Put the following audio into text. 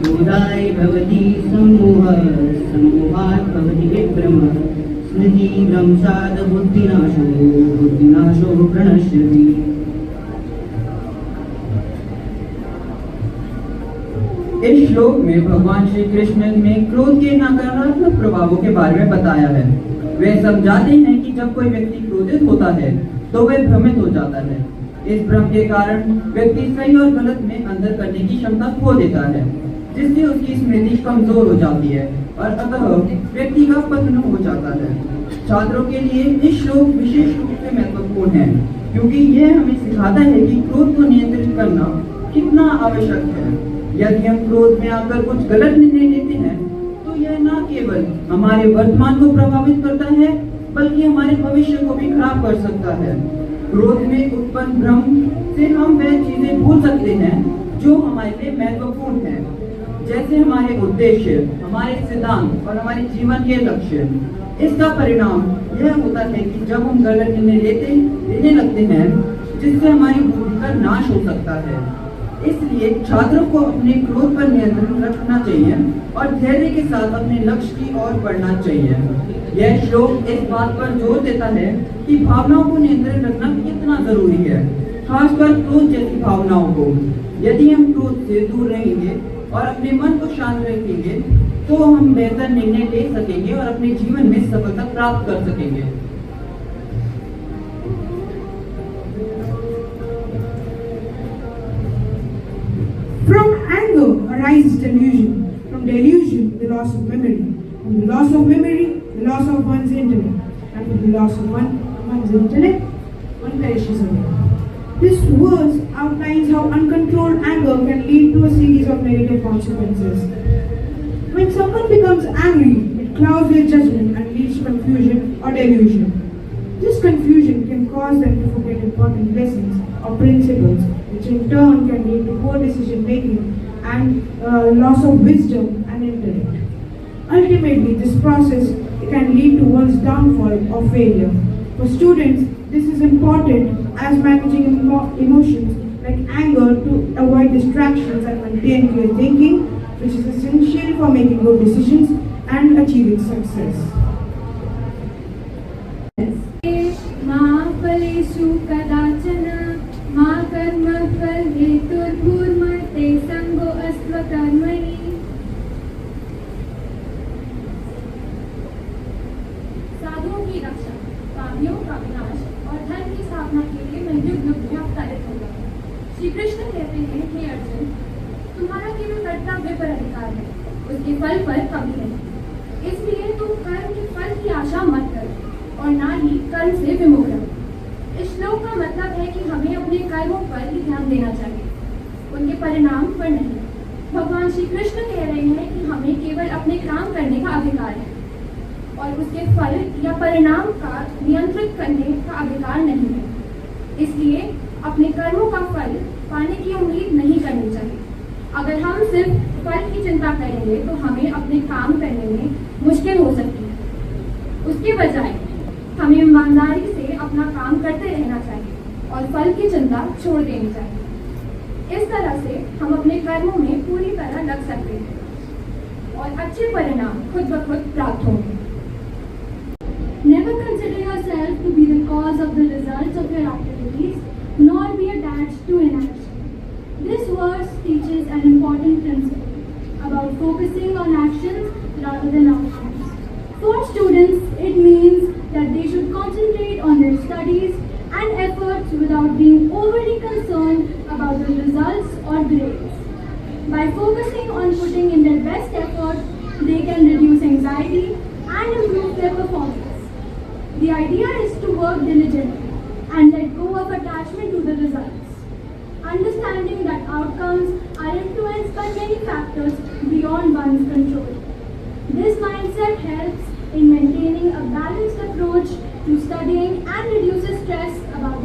क्रोधाय भवति सम्मोहः सम्मोहात् भवति विभ्रम स्मृति भ्रंशात् बुद्धिनाशो प्रणश्यति। इस श्लोक में भगवान श्री कृष्ण ने क्रोध के नकारात्मक प्रभावों के बारे में बताया है। वे समझाते हैं कि जब कोई व्यक्ति क्रोधित होता है तो वह भ्रमित हो जाता है। इस भ्रम के कारण व्यक्ति सही और गलत में अंतर करने की क्षमता खो देता है, जिससे उसकी स्मृति कमजोर हो जाती है और अतः व्यक्ति का पतन हो जाता है। छात्रों के लिए इस श्लोक विशेष रूप से महत्वपूर्ण है, क्योंकि यह हमें सिखाता है कि क्रोध को नियंत्रित करना कितना आवश्यक है। यदि हम क्रोध में आकर कुछ गलत निर्णय लेते हैं तो यह न केवल हमारे वर्तमान को प्रभावित करता है, बल्कि हमारे भविष्य को भी खराब कर सकता है। क्रोध में उत्पन्न भ्रम से हम वह चीजें भूल सकते हैं जो हमारे लिए महत्वपूर्ण है, जैसे हमारे उद्देश्य, हमारे सिद्धांत और हमारे जीवन के लक्ष्य। इसका परिणाम यह होता है कि जब हम गलत निर्णय लेने लगते हैं, जिससे हमारी बुद्धि का नाश हो सकता है। इसलिए छात्रों को अपने क्रोध पर नियंत्रण रखना चाहिए और धैर्य के साथ अपने लक्ष्य की ओर बढ़ना चाहिए। यह श्लोक इस बात पर जोर देता है कि भावनाओं को नियंत्रण रखना कितना जरूरी है, खासकर क्रोध जैसी भावनाओं को। यदि हम क्रोध से दूर रहेंगे और अपने मन को शांत रखेंगे तो हम बेहतर निर्णय ले सकेंगे और अपने जीवन में सफलता प्राप्त कर सकेंगे। From anger arises delusion. From delusion, the loss of memory. From the loss of memory, the loss of one's intellect. And from the loss of one's intellect, one perishes away. This verse outlines how uncontrolled anger can lead to a series of negative consequences. When someone becomes angry, it clouds their judgment and leads to confusion or delusion. This confusion can cause them to forget important lessons or principles, which in turn can lead to poor decision making and loss of wisdom and intellect. Ultimately, this process can lead to one's downfall or failure. For students, this is important as managing emotions like anger to avoid distractions and maintain clear thinking, which is essential for making good decisions and achieving success. फलेषु कदाचन मा कर्म फल हेतुर्भूर्मते संगो अस्त्वकर्मणि। साधुओं की रक्षा, पापियों का विनाश और धर्म की स्थापना के लिए मैं युग युग में अवतरित होगा। श्री कृष्ण कहते हैं, हे अर्जुन, तुम्हारा केवल कर्तव्य पर अधिकार है, उसके फल पर कभी नहीं। इसलिए तुम कर्म के फल की आशा मत करो और ना ही कर्म से विमुख रहो। इस श्लोक का मतलब है कि हमें अपने कर्मों पर ही ध्यान देना चाहिए, उनके परिणाम पर नहीं। भगवान श्री कृष्ण कह रहे हैं कि हमें केवल अपने काम करने का अधिकार है और उसके फल या परिणाम का नियंत्रित करने का अधिकार नहीं है। इसलिए अपने कर्मों का फल पाने की उम्मीद नहीं करनी चाहिए। अगर हम सिर्फ फल की चिंता करेंगे तो हमें अपने काम करने में मुश्किल हो सकती है। उसके बजाय हमें ईमानदारी से अपना काम करते रहना चाहिए और फल की चिंता छोड़ देनी चाहिए। इस तरह से हम अपने कर्मों में पूरी तरह लग सकते हैं और अच्छे परिणाम खुद ब खुद प्राप्त होंगे। Never consider yourself to be the cause of the results of your activities, nor be attached to inaction. This verse teaches an important principle about focusing on actions rather than outcomes. For students, it means that they should concentrate on their studies and efforts without being overly concerned about the results or grades. By focusing on putting in their best effort, they can reduce anxiety and improve their performance. The idea is to work diligently and let go of attachment to the results, understanding that outcomes are influenced by many factors beyond one's control. This mindset helps in maintaining a balanced approach to studying and reduces stress about